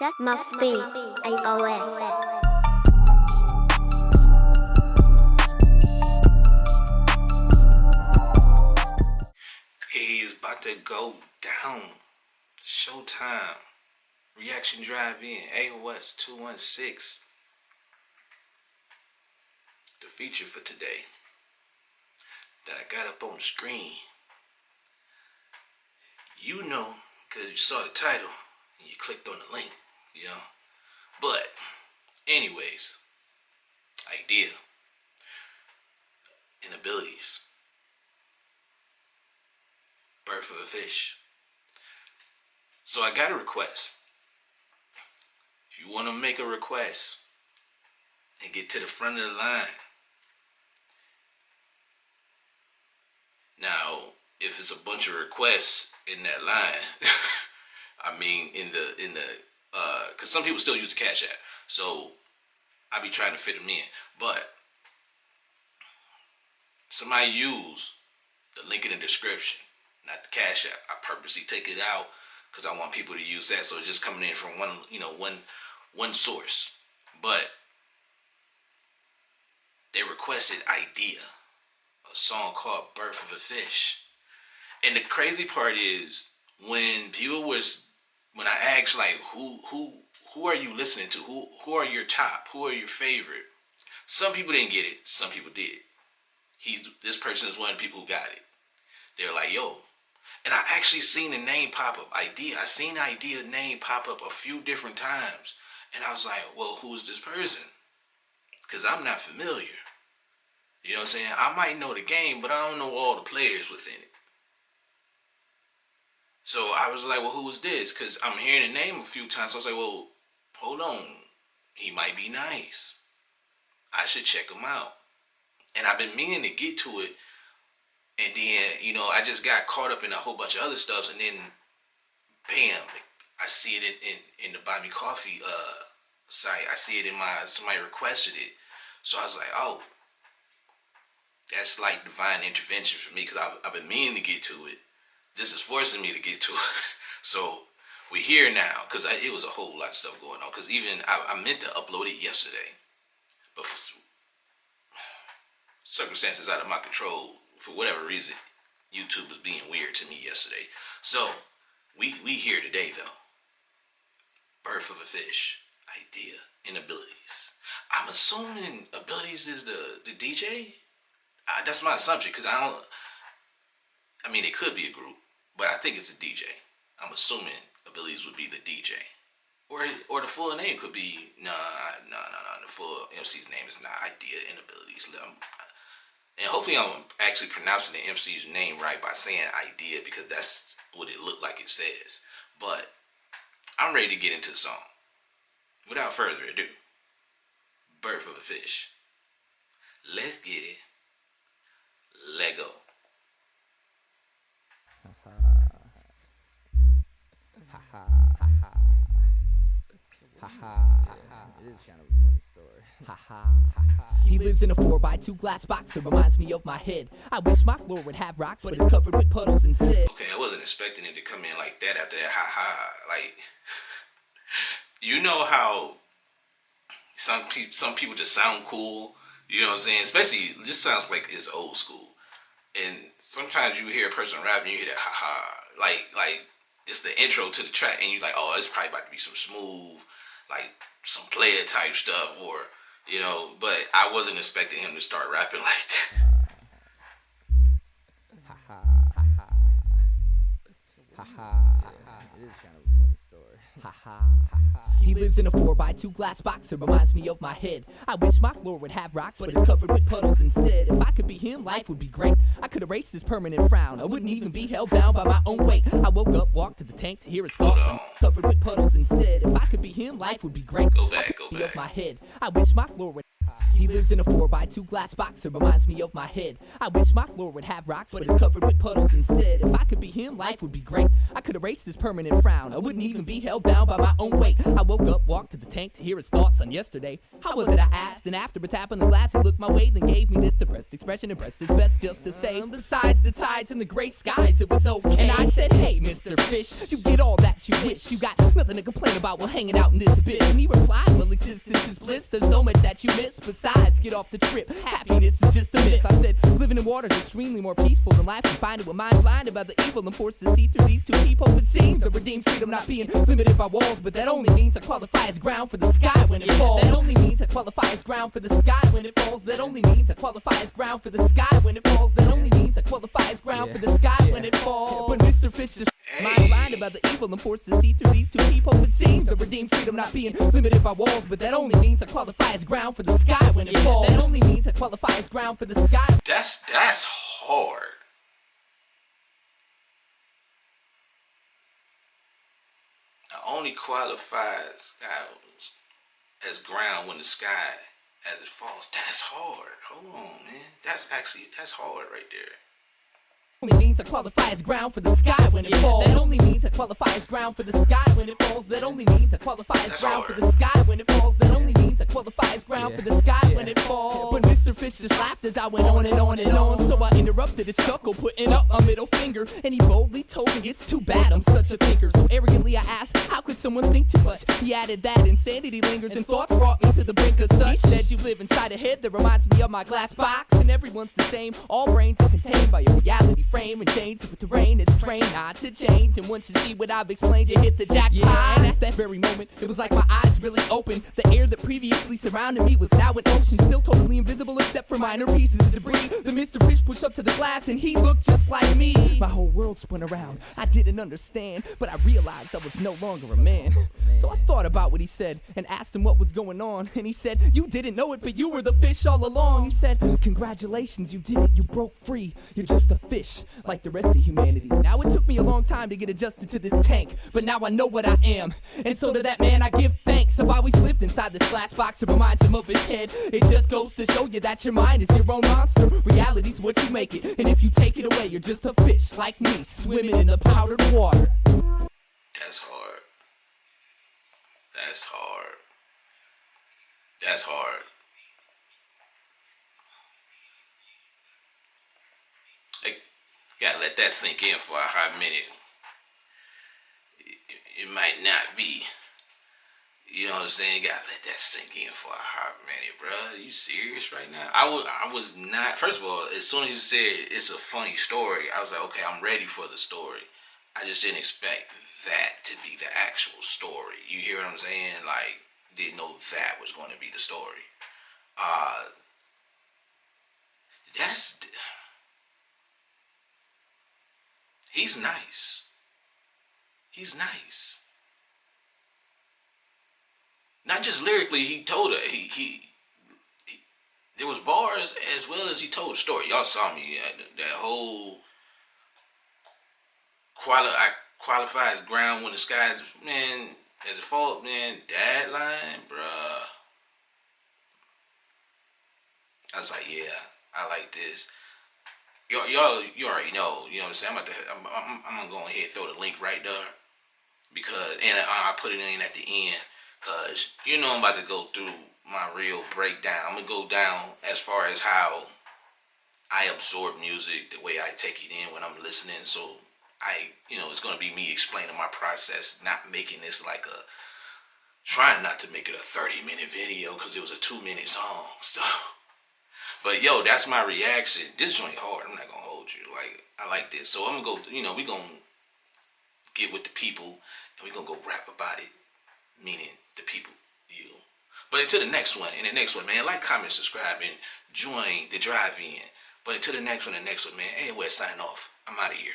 That must be AOS. He is about to go down. Showtime. Reaction Drive In. AOS216. The feature for today that I got up on the screen. You know, because you saw the title and you clicked on the link, you know. But, anyways, Eyedea and abilities. Birth of a fish. So I got a request. If you want to make a request and get to the front of the line, now if it's a bunch of requests in that line, I mean because some people still use the Cash App, so I be trying to fit them in. But somebody use the link in the description, not the Cash App. I purposely take it out because I want people to use that, so it's just coming in from one source. But they requested Eyedea, a song called Birth of a Fish. And the crazy part is when I asked like who are you listening to? Who are your top? Who are your favorite? Some people didn't get it, some people did. This person is one of the people who got it. They're like, yo. And I actually seen the name pop up, Eyedea. I seen Eyedea name pop up a few different times. And I was like, well, who is this person? Because I'm not familiar. You know what I'm saying? I might know the game, but I don't know all the players within it. So I was like, well, who is this? Because I'm hearing the name a few times. So I was like, well, hold on. He might be nice. I should check him out. And I've been meaning to get to it. And then, I just got caught up in a whole bunch of other stuff. And then, bam, I see it in the Buy Me Coffee site. I see it somebody requested it. So I was like, oh, that's like divine intervention for me, because I've been meaning to get to it. This is forcing me to get to it. So we're here now, because it was a whole lot of stuff going on. Because even I meant to upload it yesterday, but for circumstances out of my control, for whatever reason, YouTube was being weird to me yesterday. So we here today though. Birth of a Fish, Eyedea, and abilities. I'm assuming abilities is the DJ. That's my assumption, because it could be a group, but I think it's the DJ. I'm assuming abilities would be the DJ, or the full name could be no. The full MC's name is not Eyedea and abilities. And hopefully I'm actually pronouncing the MC's name right by saying Eyedea, because that's what it looked like it says. But I'm ready to get into the song. Without further ado, Birth of a Fish. Let's get it. Let go. It is kind of a funny story. He lives in a 4x2 glass box. It reminds me of my head. I wish my floor would have rocks, but it's covered with puddles instead. Okay, I wasn't expecting it to come in like that after that. Like, you know how some people just sound cool. You know what I'm saying? Especially, this sounds like it's old school. And sometimes you hear a person rapping, you hear that like it's the intro to the track, and you're like, oh, it's probably about to be some smooth, like some player type stuff, or but I wasn't expecting him to start rapping like that. It is kind of a funny story. He lives in a 4x2 glass box. It reminds me of my head. I wish my floor would have rocks, but it's covered with puddles instead. If I could be him, life would be great. I could erase this permanent frown. I wouldn't even be held down by my own weight. I woke up, walked to the tank to hear his thoughts. I'm covered with puddles instead. If I could be him, life would be great. Go back. Of my head. I wish my floor would. He lives in a 4x2 glass box, it reminds me of my head. I wish my floor would have rocks, but it's covered with puddles instead. If I could be him, life would be great. I could erase this permanent frown. I wouldn't even be held down by my own weight. I woke up, walked to the tank to hear his thoughts on yesterday. How was it, I asked, and after a tap on the glass, he looked my way, then gave me this depressed expression and pressed his best just to say, besides the tides and the gray skies, it was okay. And I said, hey, Mr. Fish, you get all that you wish. You got nothing to complain about while hanging out in this bit. And he replied, well, existence is bliss. There's so much that you miss. Besides, get off the trip. Happiness is just a myth. I said, living in water is extremely more peaceful than life. Confined with mind blinded by the evil and forced to see through these two peepholes. It seems to redeem freedom not being limited by walls, but that only means I qualify as ground for the sky when it falls. That only means I qualify as ground for the sky when it falls. That only means I qualify as ground for the sky when it falls. That only means I qualify as ground for the sky when it falls. But Mr. Fish just mind blinded by the evil and forced to see through these two peepholes. It seems to redeem freedom not being limited by walls, but that only means I qualify as ground for the sky when it falls. That only means I qualify as ground for the sky. That's hard. I only qualifies as ground when the sky as it falls. That's hard. Hold on, man. That's hard right there. Only means I qualify as ground for the sky when it falls. That only means I qualify as ground for the sky when it falls. That only means I qualify as ground for the sky when it falls. That only means I qualify as ground for the sky when it falls. But Mr. Fish just laughed as I went on and on and on. So I interrupted his chuckle, putting up a middle finger, and he boldly told me it's too bad I'm such a thinker. So arrogantly I asked, how could someone think too much? He added that insanity lingers and thoughts brought me to the brink of such. He said you live inside a head that reminds me of my glass box, and everyone's the same. All brains are contained by your reality frame, and change with the rain, it's trained not to change. And once you see what I've explained, you hit the jackpot. And at that very moment, it was like my eyes really opened. The air that previously surrounded me was now an ocean, still totally invisible except for minor pieces of debris. The Mr. Fish pushed up to the glass and he looked just like me. My whole world spun around, I didn't understand, but I realized I was no longer a man. So I thought about what he said and asked him what was going on. And he said, you didn't know it, but you were the fish all along. He said, congratulations, you did it, you broke free. You're just a fish, like the rest of humanity. Now it took me a long time to get adjusted to this tank, but now I know what I am, and so to that man I give thanks. I've always lived inside this glass box, it reminds him of his head. It just goes to show you that your mind is your own monster. Reality's what you make it, and if you take it away, you're just a fish like me, swimming in the powdered water. That's hard. That's hard. That's hard. Gotta let that sink in for a hot minute. It might not be. You know what I'm saying? Gotta let that sink in for a hot minute, bro. Are you serious right now? I was not. First of all, as soon as you said it's a funny story, I was like, okay, I'm ready for the story. I just didn't expect that to be the actual story. You hear what I'm saying? Like, didn't know that was going to be the story. He's nice. He's nice. Not just lyrically, he told her. He there was bars as well as he told the story. Y'all saw me. That whole I qualify as ground when the skies, man, as a fault, man, that line, bruh. I was like, yeah, I like this. Y'all, you already know. You know what I'm saying? I'm gonna go ahead and throw the link right there because, and I put it in at the end because you know I'm about to go through my real breakdown. I'm gonna go down as far as how I absorb music, the way I take it in when I'm listening. So it's gonna be me explaining my process, not making this like trying not to make it a 30-minute video because it was a 2-minute song. So. But yo, that's my reaction. This joint hard. I'm not gonna hold you. Like, I like this. So I'm gonna go, we gonna get with the people and we gonna go rap about it. Meaning the people, you. But until the next one, man, like, comment, subscribe, and join the drive-in. But until the next one, man, AOS sign off. I'm out of here.